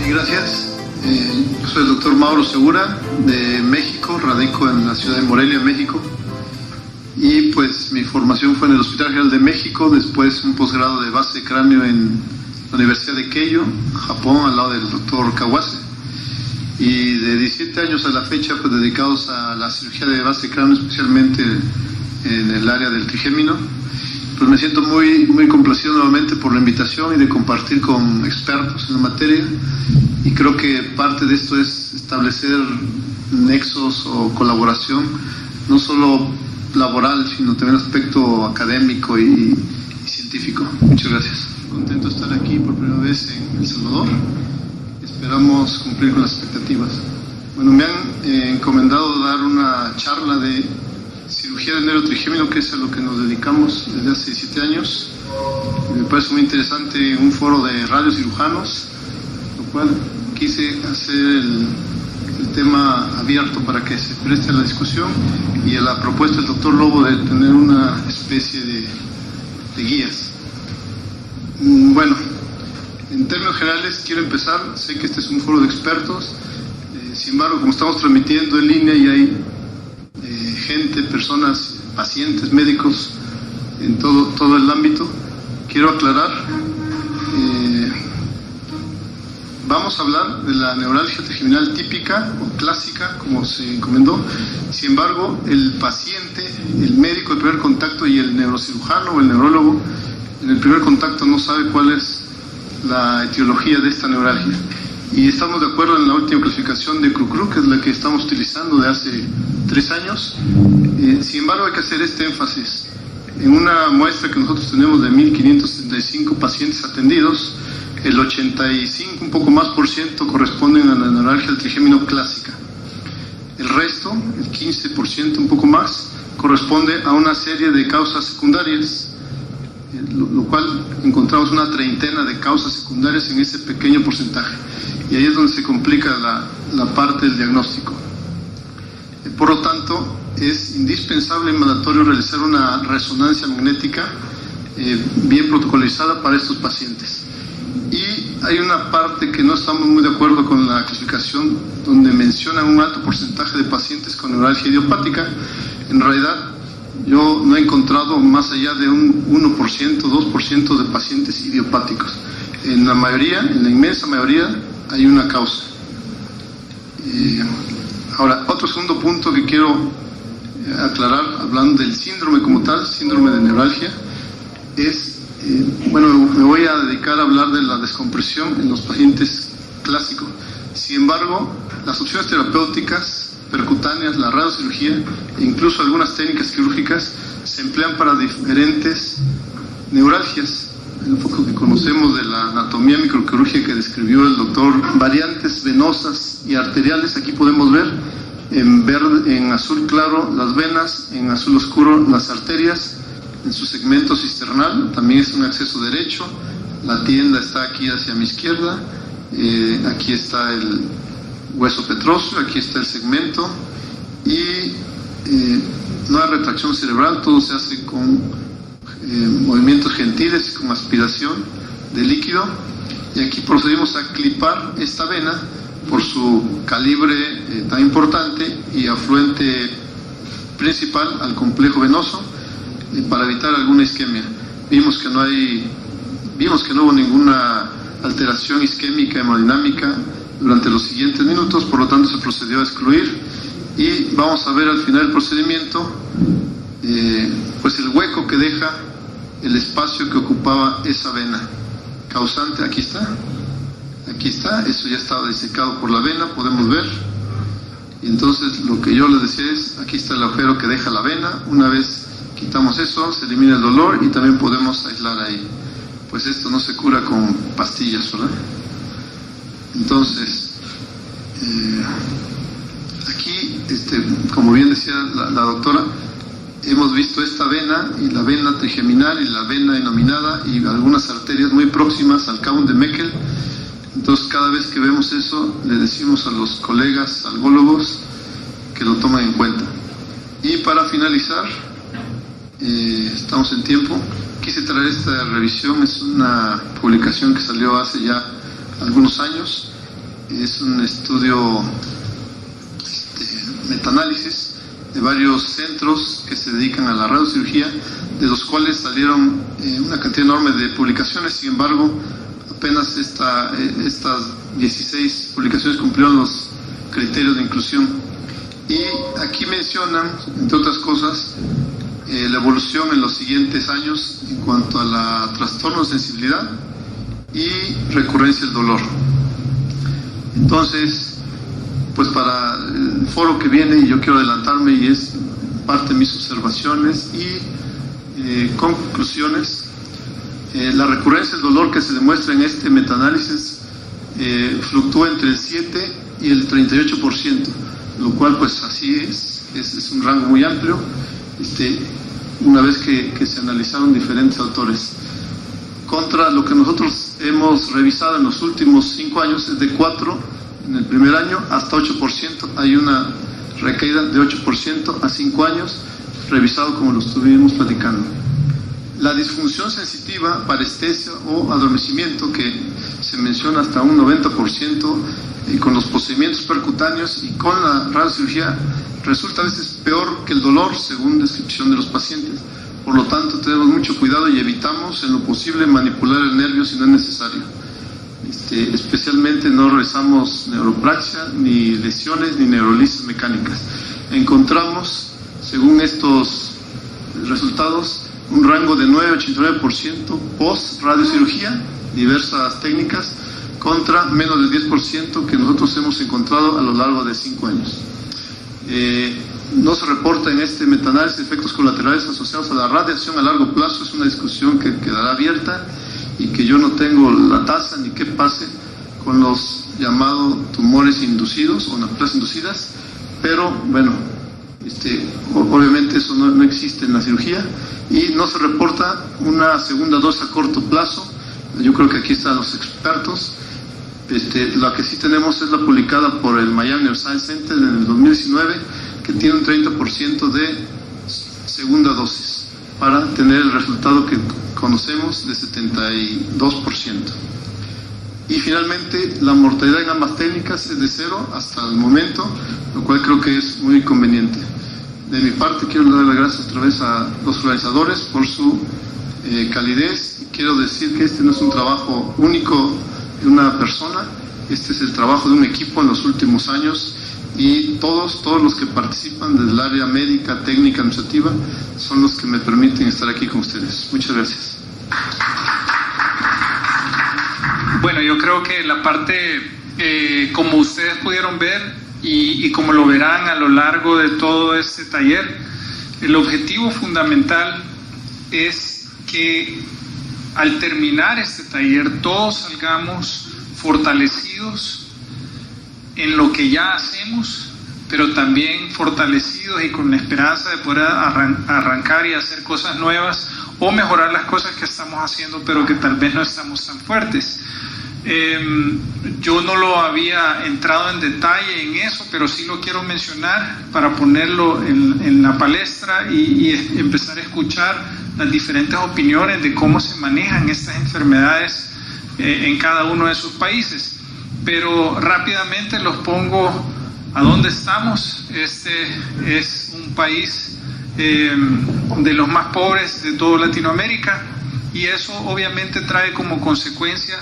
Gracias. Yo soy el doctor Mauro Segura, de México, radico en la ciudad de Morelia, México. Y pues mi formación fue en el Hospital General de México, después un posgrado de base de cráneo en la Universidad de Keio, Japón, al lado del doctor Kawase. Y de 17 años a la fecha, pues dedicados a la cirugía de base de cráneo, especialmente en el área del trigémino. Pues me siento muy complacido nuevamente por la invitación y de compartir con expertos en la materia, y creo que parte de esto es establecer nexos o colaboración, no solo laboral, sino también aspecto académico y científico. Muchas gracias. Contento de estar aquí por primera vez en El Salvador. Esperamos cumplir con las expectativas. Bueno, me han encomendado dar una charla de cirugía del nervio trigémino, que es a lo que nos dedicamos desde hace 17 años. Me parece muy interesante un foro de radiocirujanos, lo cual quise hacer el tema abierto para que se preste a la discusión, y a la propuesta del doctor Lobo de tener una especie de guías. Bueno, en términos generales quiero empezar. Sé que este es un foro de expertos, sin embargo, como estamos transmitiendo en línea y hay gente, personas, pacientes, médicos en todo el ámbito, quiero aclarar, vamos a hablar de la neuralgia trigeminal típica o clásica, como se encomendó. Sin embargo, el paciente, el médico de primer contacto y el neurocirujano o el neurólogo en el primer contacto no sabe cuál es la etiología de esta neuralgia. Y estamos de acuerdo en la última clasificación de CRU-CRU, que es la que estamos utilizando de hace 3 años. Sin embargo, hay que hacer este énfasis. En una muestra que nosotros tenemos de 1.575 pacientes atendidos, el 85, un poco más por ciento, corresponden a la neuralgia del trigémino clásica. El resto, el 15%, un poco más, corresponde a una serie de causas secundarias, lo cual encontramos una treintena de causas secundarias en ese pequeño porcentaje. Y ahí es donde se complica la parte del diagnóstico. Por lo tanto, es indispensable y mandatorio realizar una resonancia magnética bien protocolizada para estos pacientes. Y hay una parte que no estamos muy de acuerdo con la clasificación, donde mencionan un alto porcentaje de pacientes con neuralgia idiopática. En realidad, yo no he encontrado más allá de un 1%, 2% de pacientes idiopáticos. En la mayoría, en la inmensa mayoría, hay una causa. Ahora, otro segundo punto que quiero aclarar, hablando del síndrome como tal, síndrome de neuralgia, es, bueno, me voy a dedicar a hablar de la descompresión en los pacientes clásicos. Sin embargo, las opciones terapéuticas percutáneas, la radiocirugía e incluso algunas técnicas quirúrgicas se emplean para diferentes neuralgias. El enfoque que conocemos de la anatomía microquirúrgica que describió el doctor, variantes venosas y arteriales. Aquí podemos ver en verde, en azul claro las venas, en azul oscuro las arterias, en su segmento cisternal también es un acceso derecho. La tienda está aquí hacia mi izquierda, aquí está el hueso petróseo, aquí está el segmento, y no hay retracción cerebral, todo se hace con movimientos gentiles, con aspiración de líquido. Y aquí procedimos a clipar esta vena por su calibre tan importante y afluente principal al complejo venoso, para evitar alguna isquemia. Vimos que no hubo ninguna alteración isquémica hemodinámica durante los siguientes minutos, por lo tanto se procedió a excluir, y vamos a ver al final del procedimiento pues el hueco que deja el espacio que ocupaba esa vena causante. Aquí está, eso ya estaba disecado por la vena, podemos ver. Y entonces lo que yo les decía es, aquí está el agujero que deja la vena. Una vez quitamos eso, se elimina el dolor y también podemos aislar ahí. Pues esto no se cura con pastillas, ¿verdad? Entonces, aquí, como bien decía la doctora, hemos visto esta vena y la vena trigeminal y la vena denominada y algunas arterias muy próximas al Cabo de Meckel. Entonces, cada vez que vemos eso, le decimos a los colegas algólogos que lo tomen en cuenta. Y para finalizar, estamos en tiempo, quise traer esta revisión. Es una publicación que salió hace ya algunos años Es un estudio metaanálisis de varios centros que se dedican a la radiocirugía, de los cuales salieron una cantidad enorme de publicaciones. Sin embargo, apenas estas 16 publicaciones cumplieron los criterios de inclusión. Y aquí mencionan, entre otras cosas, la evolución en los siguientes años en cuanto a la trastorno de sensibilidad y recurrencia del dolor. Entonces, pues para el foro que viene, yo quiero adelantarme, y es parte de mis observaciones y conclusiones. La recurrencia del dolor que se demuestra en este metaanálisis fluctúa entre el 7 y el 38%, lo cual pues así es un rango muy amplio, una vez que se analizaron diferentes autores. Contra lo que nosotros hemos revisado en los últimos 5 años, es de 4 en el primer año hasta 8%, hay una recaída de 8% a 5 años, revisado como lo estuvimos platicando. La disfunción sensitiva, parestesia o adormecimiento, que se menciona hasta un 90%, y con los procedimientos percutáneos y con la radiocirugía, resulta a veces peor que el dolor, según descripción de los pacientes. Por lo tanto, tenemos mucho cuidado y evitamos en lo posible manipular el nervio si no es necesario. Especialmente no realizamos neuropraxia, ni lesiones, ni neurolisis mecánicas. Encontramos, según estos resultados, un rango de 9-89% post-radiocirugía, diversas técnicas, contra menos del 10% que nosotros hemos encontrado a lo largo de 5 años. No se reporta en este metaanálisis efectos colaterales asociados a la radiación a largo plazo. Es una discusión que quedará abierta y que yo no tengo la tasa ni qué pase con los llamados tumores inducidos o neoplasias inducidas, pero bueno, obviamente eso no existe en la cirugía, y no se reporta una segunda dosis a corto plazo. Yo creo que aquí están los expertos. La que sí tenemos es la publicada por el Miami Neuroscience Center en el 2019, que tiene un 30% de segunda dosis, para tener el resultado que conocemos de 72%. Y finalmente, la mortalidad en ambas técnicas es de 0 hasta el momento, lo cual creo que es muy conveniente. De mi parte, quiero dar las gracias otra vez a los organizadores por su calidez. Quiero decir que este no es un trabajo único de una persona, este es el trabajo de un equipo en los últimos años, y todos los que participan desde el área médica, técnica, administrativa, son los que me permiten estar aquí con ustedes. Muchas gracias. Bueno, yo creo que la parte, como ustedes pudieron ver y como lo verán a lo largo de todo este taller, el objetivo fundamental es que al terminar este taller todos salgamos fortalecidos en lo que ya hacemos, pero también fortalecidos y con la esperanza de poder arrancar y hacer cosas nuevas o mejorar las cosas que estamos haciendo, pero que tal vez no estamos tan fuertes. Yo no lo había entrado en detalle en eso, pero sí lo quiero mencionar para ponerlo en la palestra y empezar a escuchar las diferentes opiniones de cómo se manejan estas enfermedades en cada uno de sus países. Pero rápidamente los pongo a dónde estamos. Este es un país de los más pobres de toda Latinoamérica, y eso obviamente trae como consecuencia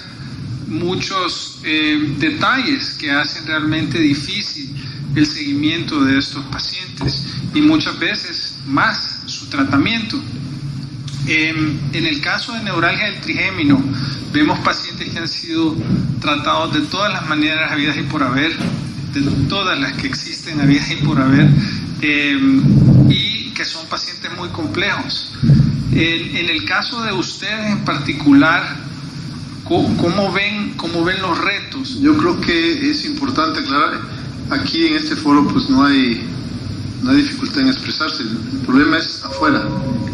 muchos detalles que hacen realmente difícil el seguimiento de estos pacientes y muchas veces más su tratamiento. En el caso de neuralgia del trigémino, vemos pacientes que han sido tratados de todas las maneras habidas y por haber, de todas las que existen habidas y por haber, y que son pacientes muy complejos. En el caso de ustedes en particular, ¿cómo ven los retos? Yo creo que es importante aclarar, aquí en este foro pues no hay dificultad en expresarse, el problema es afuera.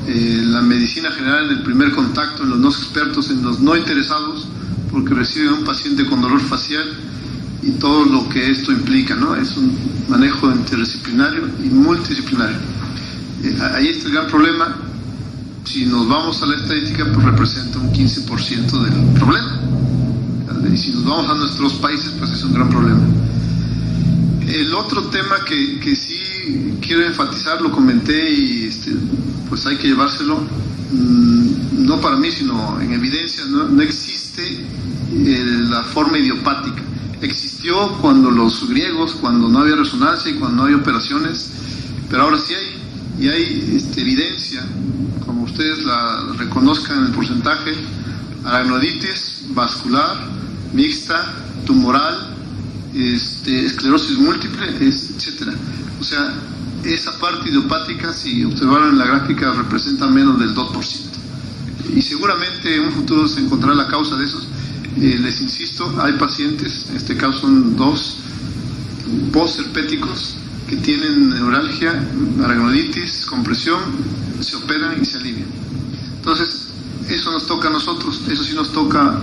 La medicina general, en el primer contacto, en los no expertos, en los no interesados, porque reciben a un paciente con dolor facial y todo lo que esto implica, ¿no? Es un manejo interdisciplinario y multidisciplinario. Ahí está el gran problema. Si nos vamos a la estadística, pues representa un 15% del problema. Y si nos vamos a nuestros países, pues es un gran problema. El otro tema que sí quiero enfatizar, lo comenté y pues hay que llevárselo, no para mí, sino en evidencia, no existe la forma idiopática. Existió cuando los griegos, cuando no había resonancia y cuando no había operaciones, pero ahora sí hay, y hay evidencia, como ustedes la reconozcan en el porcentaje: aracnoiditis vascular, mixta, tumoral, esclerosis múltiple, etcétera. O sea, esa parte idiopática, si observaron en la gráfica, representa menos del 2%. Y seguramente en un futuro se encontrará la causa de esos. Les insisto, hay pacientes, en este caso son 2 postherpéticos que tienen neuralgia, aracnoiditis, compresión, se operan y se alivian. Entonces, eso nos toca a nosotros, eso sí nos toca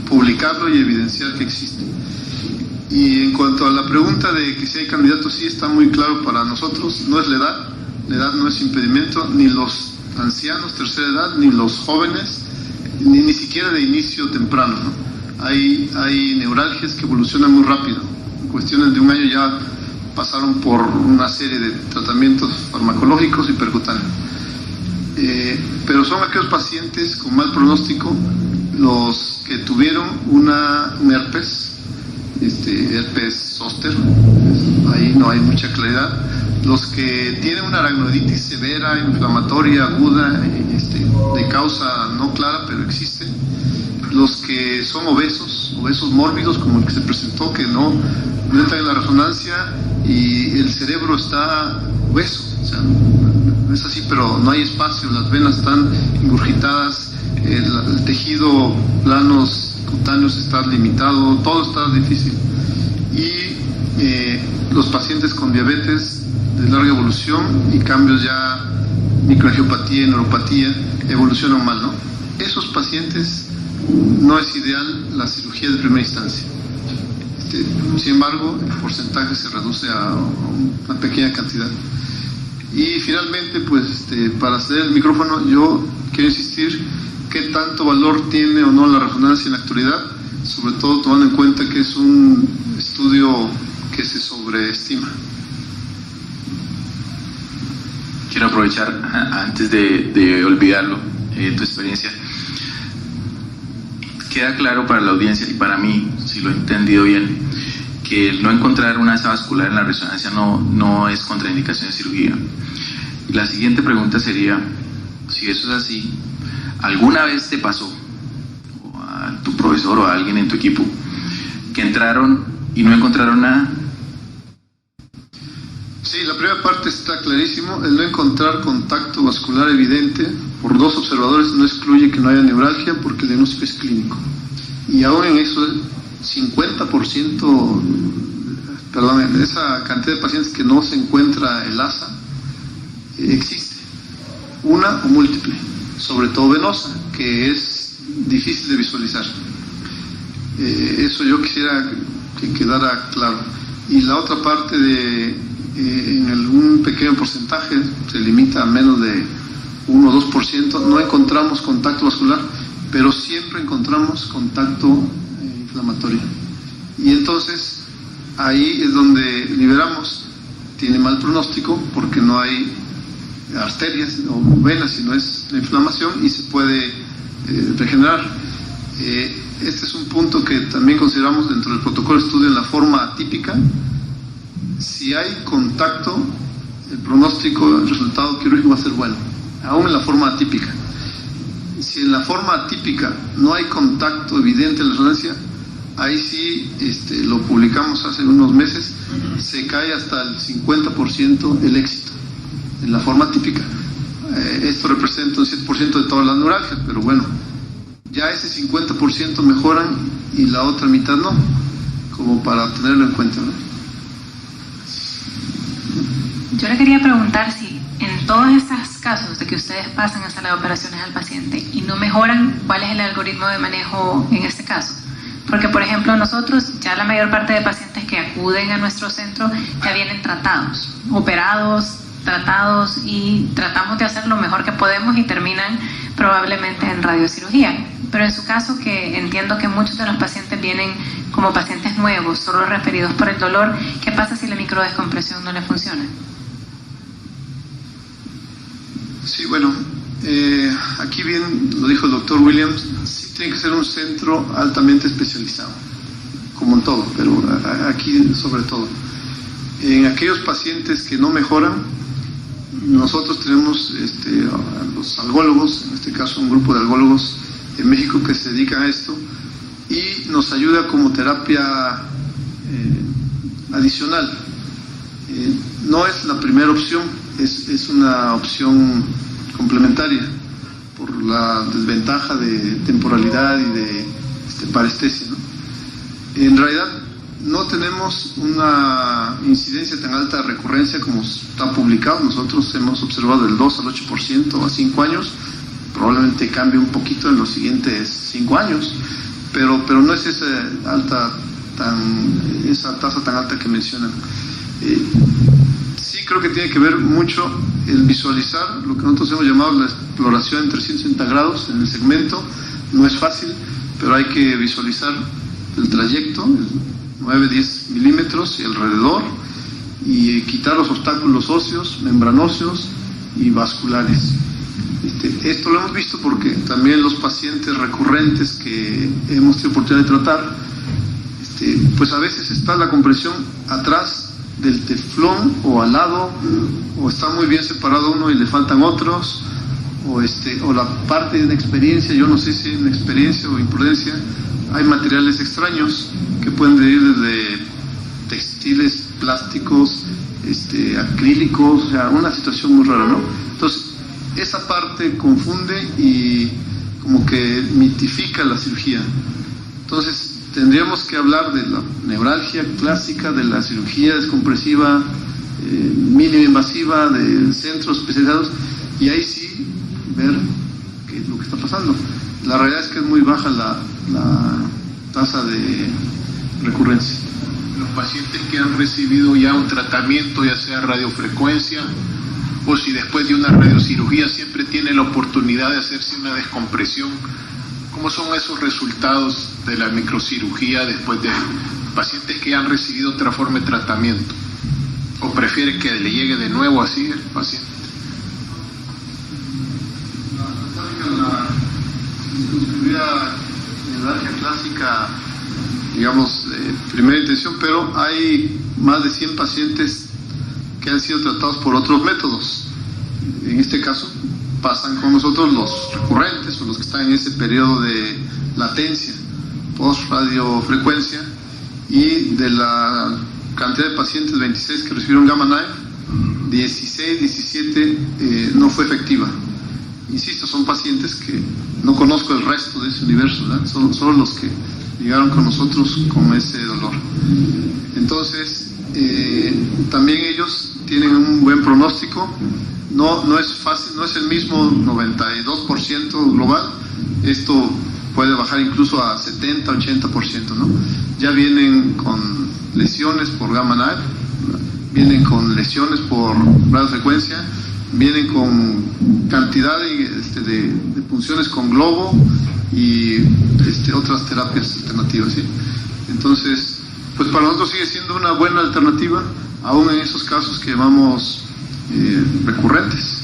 publicarlo y evidenciar que existe. Y en cuanto a la pregunta de que si hay candidatos, sí está muy claro para nosotros, no es la edad no es impedimento, ni los ancianos, tercera edad, ni los jóvenes, ni siquiera de inicio temprano, ¿no? Hay neuralgias que evolucionan muy rápido, en cuestiones de un año ya pasaron por una serie de tratamientos farmacológicos y percutáneos. Pero son aquellos pacientes con mal pronóstico, los que tuvieron un herpes, herpes zóster, ahí no hay mucha claridad, los que tienen una aracnoiditis severa, inflamatoria, aguda, de causa no clara, pero existe, los que son obesos mórbidos, como el que se presentó, que no entran en la resonancia y el cerebro está obeso, o sea, es así, pero no hay espacio, las venas están ingurgitadas, el tejido planos cutáneos está limitado, todo está difícil. Y los pacientes con diabetes de larga evolución y cambios ya, microangiopatía y neuropatía, evolucionan mal, ¿no? Esos pacientes no es ideal la cirugía de primera instancia. Sin embargo, el porcentaje se reduce a una pequeña cantidad. Y finalmente, pues, para ceder el micrófono, yo quiero insistir qué tanto valor tiene o no la resonancia en la actualidad, sobre todo tomando en cuenta que es un estudio que se sobreestima. Quiero aprovechar, antes de olvidarlo, tu experiencia. Queda claro para la audiencia y para mí, si lo he entendido bien, que el no encontrar una asa vascular en la resonancia no es contraindicación de cirugía. Y la siguiente pregunta sería, si eso es así, ¿alguna vez te pasó, o a tu profesor o a alguien en tu equipo, que entraron y no encontraron nada? Sí, la primera parte está clarísimo. El no encontrar contacto vascular evidente por 2 observadores no excluye que no haya neuralgia, porque el diagnóstico es clínico. Y aún en eso, 50%, en esa cantidad de pacientes que no se encuentra el asa, existe una o múltiple, sobre todo venosa, que es difícil de visualizar. Eso yo quisiera que quedara claro. Y la otra parte en algún pequeño porcentaje, se limita a menos de 1 o 2%, no encontramos contacto vascular, pero siempre encontramos contacto inflamatorio. Y entonces ahí es donde liberamos. Tiene mal pronóstico porque no hay arterias o venas, sino es la inflamación, y se puede regenerar. Este es un punto que también consideramos dentro del protocolo de estudio en la forma atípica. Si hay contacto, el pronóstico, el resultado quirúrgico va a ser bueno, aún en la forma atípica. Si en la forma atípica no hay contacto evidente en la resonancia, ahí sí, lo publicamos hace unos meses, se cae hasta el 50% el éxito en la forma típica. Esto representa un 7% de todas las neuralgias, pero bueno, ya ese 50% mejoran y la otra mitad no, como para tenerlo en cuenta, ¿no? Yo le quería preguntar si en todos estos casos de que ustedes pasan a sala de operaciones al paciente y no mejoran, ¿cuál es el algoritmo de manejo en este caso? Porque, por ejemplo, nosotros, ya la mayor parte de pacientes que acuden a nuestro centro ya vienen tratados, operados, tratados, y tratamos de hacer lo mejor que podemos y terminan probablemente en radiocirugía. Pero en su caso, que entiendo que muchos de los pacientes vienen como pacientes nuevos, solo referidos por el dolor, ¿qué pasa si la microdescompresión no le funciona? Sí, bueno, aquí bien lo dijo el doctor Williams, sí tiene que ser un centro altamente especializado, como en todo, pero aquí sobre todo. En aquellos pacientes que no mejoran, nosotros tenemos a los algólogos, en este caso un grupo de algólogos en México que se dedican a esto y nos ayuda como terapia adicional. No es la primera opción, es una opción complementaria por la desventaja de temporalidad y de parestesia, ¿no? En realidad no tenemos una incidencia tan alta de recurrencia como está publicado. Nosotros hemos observado del 2 al 8% a 5 años. Probablemente cambie un poquito en los siguientes 5 años, pero no es esa tasa tan alta que mencionan. Sí creo que tiene que ver mucho el visualizar lo que nosotros hemos llamado la exploración en 360 grados en el segmento. No es fácil, pero hay que visualizar el trayecto, 9-10 milímetros y alrededor, y quitar los obstáculos óseos, membranóseos y vasculares. Esto lo hemos visto porque también los pacientes recurrentes que hemos tenido oportunidad de tratar, pues a veces está la compresión atrás del teflón o al lado, o está muy bien separado uno y le faltan otros, o la parte de inexperiencia, yo no sé si es inexperiencia o imprudencia, hay materiales extraños que pueden venir desde textiles, plásticos, acrílicos, o sea, una situación muy rara, ¿no? Entonces, esa parte confunde y como que mitifica la cirugía. Entonces, tendríamos que hablar de la neuralgia clásica, de la cirugía descompresiva, mínima invasiva, de centros especializados, y ahí sí ver qué es lo que está pasando. La realidad es que es muy baja la tasa de recurrencia. Los pacientes que han recibido ya un tratamiento, ya sea radiofrecuencia, o si después de una radiocirugía siempre tienen la oportunidad de hacerse una descompresión, ¿cómo son esos resultados de la microcirugía después de pacientes que han recibido otra forma de tratamiento? ¿O prefiere que le llegue de nuevo así el paciente? La neuralgia clásica, digamos, primera intención, pero hay más de 100 pacientes que han sido tratados por otros métodos. En este caso pasan con nosotros los recurrentes o los que están en ese periodo de latencia post radiofrecuencia, y de la cantidad de pacientes 26 que recibieron gamma knife, 17 no fue efectiva. Insisto, son pacientes que no conozco el resto de ese universo, ¿verdad? Solo los que llegaron con nosotros con ese dolor. Entonces, también ellos tienen un buen pronóstico. No es fácil, no es el mismo 92% global. Esto puede bajar incluso a 70, 80%, ¿no? Ya vienen con lesiones por gamma knife, vienen con lesiones por radiofrecuencia, vienen con cantidad de punciones con globo y otras terapias alternativas, ¿sí? Entonces, pues para nosotros sigue siendo una buena alternativa, aún en esos casos que llamamos recurrentes.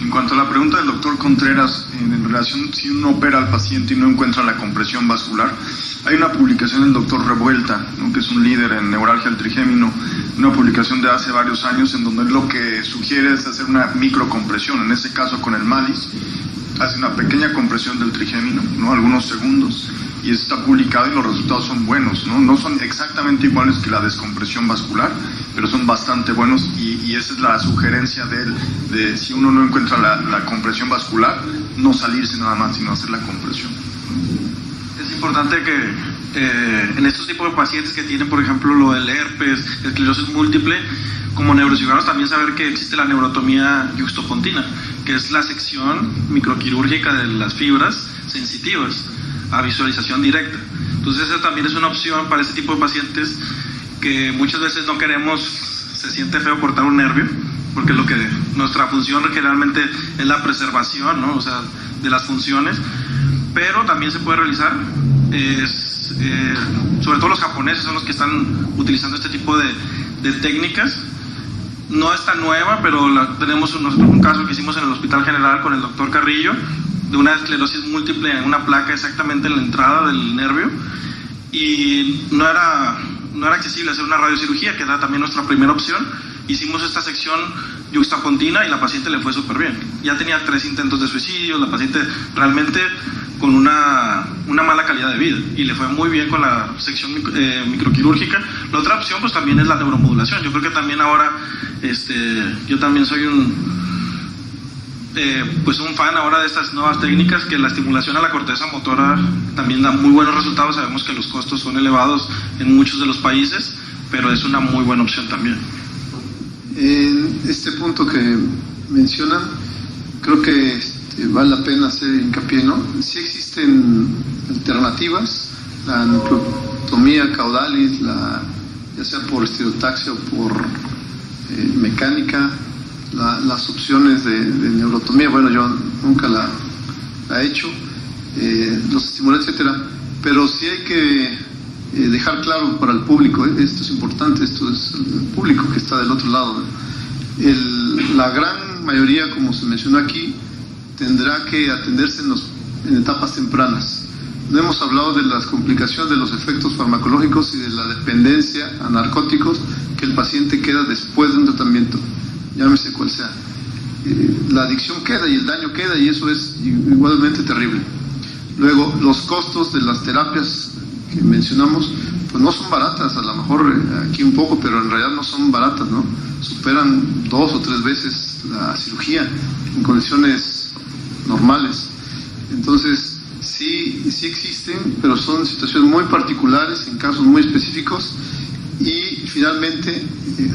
En cuanto a la pregunta del doctor Contreras, en relación si uno opera al paciente y no encuentra la compresión vascular, hay una publicación del doctor Revuelta, ¿no?, que es un líder en neuralgia del trigémino, una publicación de hace varios años en donde lo que sugiere es hacer una microcompresión, en ese caso con el MALIS, hace una pequeña compresión del trigémino, ¿no?, algunos segundos, y está publicado y los resultados son buenos, ¿no? No son exactamente iguales que la descompresión vascular, pero son bastante buenos, y esa es la sugerencia de él, de si uno no encuentra la compresión vascular, no salirse nada más, sino hacer la compresión. Es importante que en estos tipos de pacientes que tienen, por ejemplo, lo del herpes, esclerosis múltiple, como neurocirujanos también saber que existe la neurotomía juxtapontina, que es la sección microquirúrgica de las fibras sensitivas a visualización directa. Entonces esa también es una opción para ese tipo de pacientes que muchas veces no queremos, se siente feo cortar un nervio, porque lo que nuestra función generalmente es la preservación, ¿no?, o sea, de las funciones, pero también se puede realizar. Sobre todo los japoneses son los que están utilizando este tipo de técnicas. No es tan nueva, pero tenemos un caso que hicimos en el Hospital General con el doctor Carrillo, de una esclerosis múltiple en una placa exactamente en la entrada del nervio, y no era accesible hacer una radiocirugía, que era también nuestra primera opción. Hicimos esta sección yuxtapontina y la paciente le fue súper bien. Ya tenía 3 intentos de suicidio, la paciente realmente con una mala calidad de vida, y le fue muy bien con la sección microquirúrgica. La otra opción pues también es la neuromodulación. Yo creo que también ahora, yo también soy un fan ahora de estas nuevas técnicas, que la estimulación a la corteza motora también da muy buenos resultados. Sabemos que los costos son elevados en muchos de los países, pero es una muy buena opción también. En este punto que mencionan, creo que vale la pena hacer hincapié, ¿no? Sí existen alternativas, la nucleotomía caudalis, ya sea por estereotaxia o por mecánica, las opciones de neurotomía. Bueno, yo nunca la he hecho, los estimulantes, etcétera, pero sí hay que dejar claro para el público, esto es importante, esto es el público que está del otro lado. La gran mayoría, como se mencionó aquí, tendrá que atenderse en etapas tempranas. No hemos hablado de las complicaciones, de los efectos farmacológicos y de la dependencia a narcóticos que el paciente queda después de un tratamiento, llámese cual sea. La adicción queda y el daño queda, y eso es igualmente terrible. Luego, los costos de las terapias que mencionamos, pues no son baratas, a lo mejor aquí un poco, pero en realidad no son baratas, ¿no? Superan 2 o 3 veces la cirugía en condiciones normales. Entonces, sí existen, pero son situaciones muy particulares, en casos muy específicos. Y finalmente,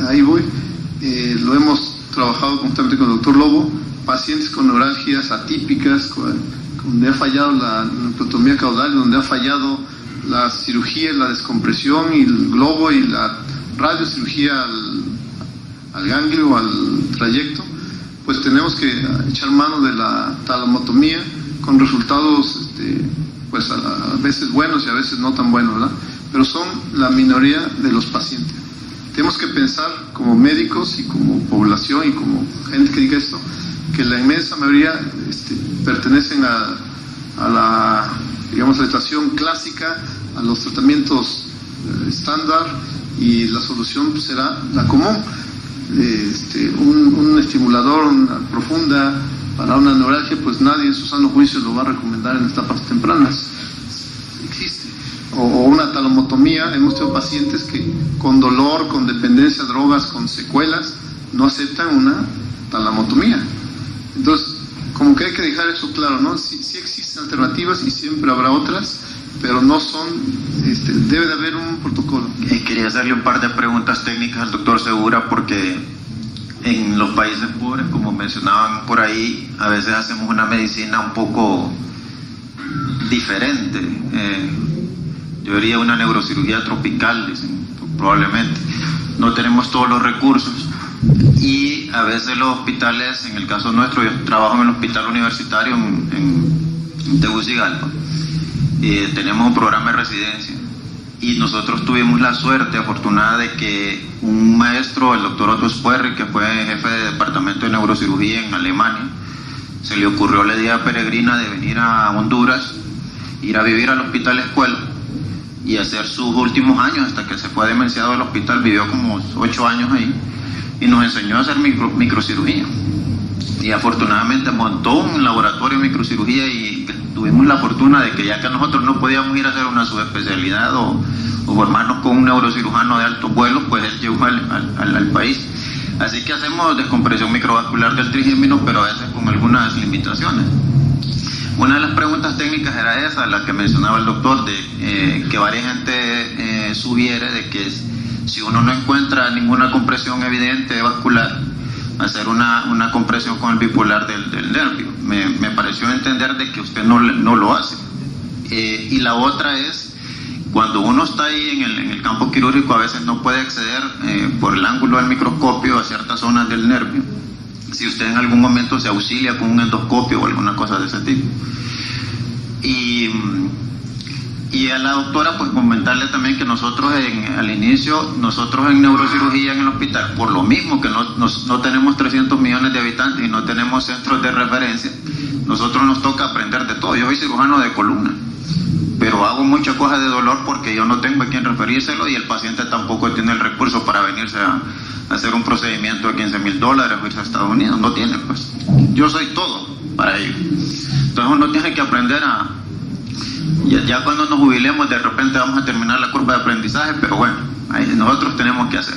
ahí voy, lo hemos trabajado conjuntamente con el doctor Lobo, pacientes con neuralgias atípicas, donde ha fallado la nucleotomía caudal, donde ha fallado la cirugía, la descompresión y el globo y la radiocirugía al ganglio, al trayecto, pues tenemos que echar mano de la talamotomía con resultados pues a veces buenos y a veces no tan buenos, ¿verdad? Pero son la minoría de los pacientes. Tenemos que pensar como médicos y como población y como gente que diga esto, que la inmensa mayoría pertenecen a la, digamos, la estación clásica, a los tratamientos estándar, y la solución será la común. Un estimulador, una profunda para una neuralgia, pues nadie en su sano juicio lo va a recomendar en etapas tempranas. Existe. O una talamotomía. Hemos tenido pacientes que con dolor, con dependencia a drogas, con secuelas, no aceptan una talamotomía. Entonces, como que hay que dejar eso claro, ¿no? Sí existen alternativas y siempre habrá otras, pero no son, debe de haber un protocolo. Quería hacerle un par de preguntas técnicas al doctor Segura, porque en los países pobres, como mencionaban por ahí, a veces hacemos una medicina un poco diferente. Yo diría una neurocirugía tropical, dicen, probablemente. No tenemos todos los recursos. Y a veces los hospitales, en el caso nuestro, yo trabajo en el hospital universitario en Tegucigalpa, tenemos un programa de residencia, y nosotros tuvimos la suerte afortunada de que un maestro, el doctor Otto Spuerri, que fue jefe de departamento de neurocirugía en Alemania, se le ocurrió la idea peregrina de venir a Honduras, ir a vivir al hospital escuela y hacer sus últimos años hasta que se fue demenciado del hospital. Vivió como 8 años ahí y nos enseñó a hacer microcirugía, y afortunadamente montó un laboratorio de microcirugía, y tuvimos la fortuna de que, ya que nosotros no podíamos ir a hacer una subespecialidad o formarnos con un neurocirujano de alto vuelo, pues él llegó al país. Así que hacemos descompresión microvascular del trigémino, pero a veces con algunas limitaciones. Una de las preguntas técnicas era esa, la que mencionaba el doctor, de que varias gente sugiere de que si uno no encuentra ninguna compresión evidente vascular, hacer una compresión con el bipolar del nervio. Me pareció entender de que usted no lo hace. Y la otra es, cuando uno está ahí en el campo quirúrgico, a veces no puede acceder por el ángulo del microscopio a ciertas zonas del nervio. Si usted en algún momento se auxilia con un endoscopio o alguna cosa de ese tipo. Y a la doctora, pues comentarle también que nosotros al inicio, nosotros en neurocirugía en el hospital, por lo mismo que no tenemos 300 millones de habitantes y no tenemos centros de referencia, nosotros nos toca aprender de todo. Yo soy cirujano de columna, pero hago muchas cosas de dolor porque yo no tengo a quien referírselo y el paciente tampoco tiene el recurso para venirse a hacer un procedimiento de $15,000 o irse a Estados Unidos. No tiene, pues. Yo soy todo para ellos. Entonces uno tiene que aprender a... Ya cuando nos jubilemos, de repente vamos a terminar la curva de aprendizaje, pero bueno, ahí nosotros tenemos que hacer.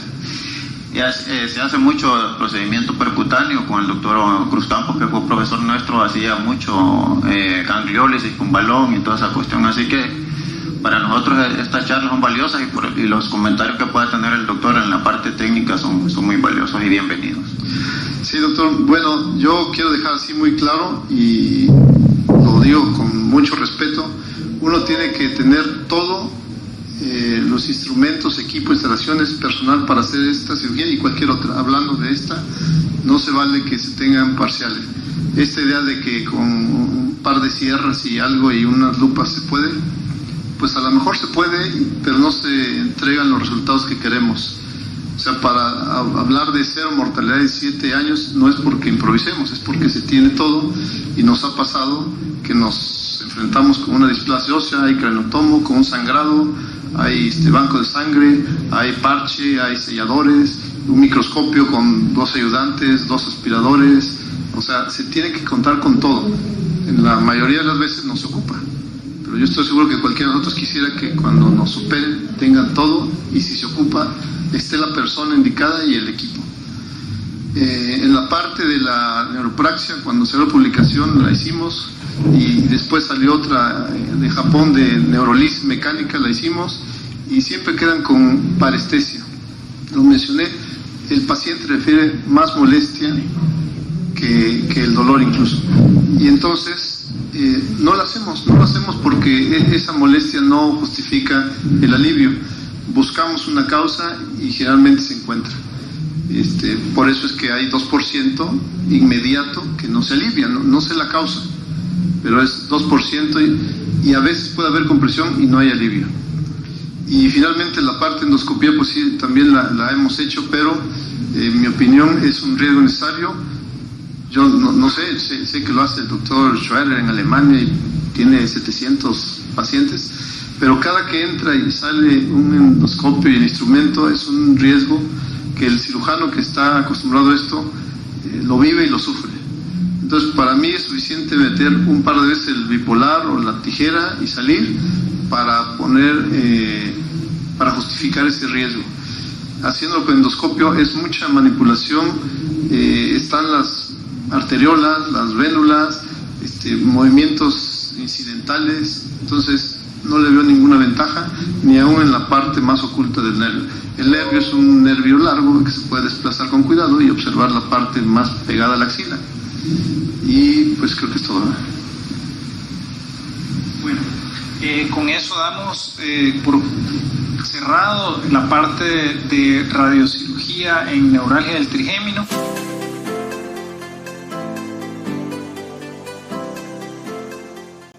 Se hace mucho procedimiento percutáneo con el doctor Cruz Campos, que fue profesor nuestro, hacía mucho gangliólisis con balón y toda esa cuestión. Así que para nosotros estas charlas son valiosas y los comentarios que pueda tener el doctor en la parte técnica son muy valiosos y bienvenidos. Sí, doctor. Bueno, yo quiero dejar así muy claro y lo digo con mucho respeto. Uno tiene que tener todo, los instrumentos, equipo, instalaciones, personal para hacer esta cirugía y cualquier otra. Hablando de esta, no se vale que se tengan parciales. Esta idea de que con un par de sierras y algo y unas lupas se puede, pues a lo mejor se puede, pero no se entregan los resultados que queremos. O sea, para hablar de cero mortalidad de 7 años no es porque improvisemos, es porque se tiene todo y nos ha pasado que nos enfrentamos con una displasia ósea, hay craneotomo, con un sangrado, hay banco de sangre, hay parche, hay selladores, un microscopio con 2 ayudantes, 2 aspiradores. O sea, se tiene que contar con todo. En la mayoría de las veces no se ocupa, pero yo estoy seguro que cualquiera de nosotros quisiera que cuando nos operen tengan todo y si se ocupa esté la persona indicada y el equipo. En la parte de la neuropraxia, cuando salió la publicación la hicimos y después salió otra de Japón de neurolisis mecánica, la hicimos y siempre quedan con parestesia. Lo mencioné, el paciente refiere más molestia que el dolor incluso. Y entonces no lo hacemos porque esa molestia no justifica el alivio. Buscamos una causa y generalmente se encuentra. Por eso es que hay 2% inmediato que no se alivia, no sé la causa, pero es 2% y a veces puede haber compresión y no hay alivio. Y finalmente la parte de endoscopía, pues sí, también la hemos hecho, pero en mi opinión es un riesgo necesario. Yo no sé que lo hace el doctor Schwerer en Alemania y tiene 700 pacientes, pero cada que entra y sale un endoscopio y el instrumento es un riesgo que el cirujano que está acostumbrado a esto lo vive y lo sufre. Entonces para mí es suficiente meter un par de veces el bipolar o la tijera y salir para para justificar ese riesgo. Haciéndolo con endoscopio es mucha manipulación, están las arteriolas, las vénulas, movimientos incidentales, entonces no le veo ninguna ventaja, ni aún en la parte más oculta del nervio. El nervio es un nervio largo que se puede desplazar con cuidado y observar la parte más pegada a la axila. Y pues creo que es todo. Bueno, con eso damos por cerrado la parte de radiocirugía en neuralgia del trigémino.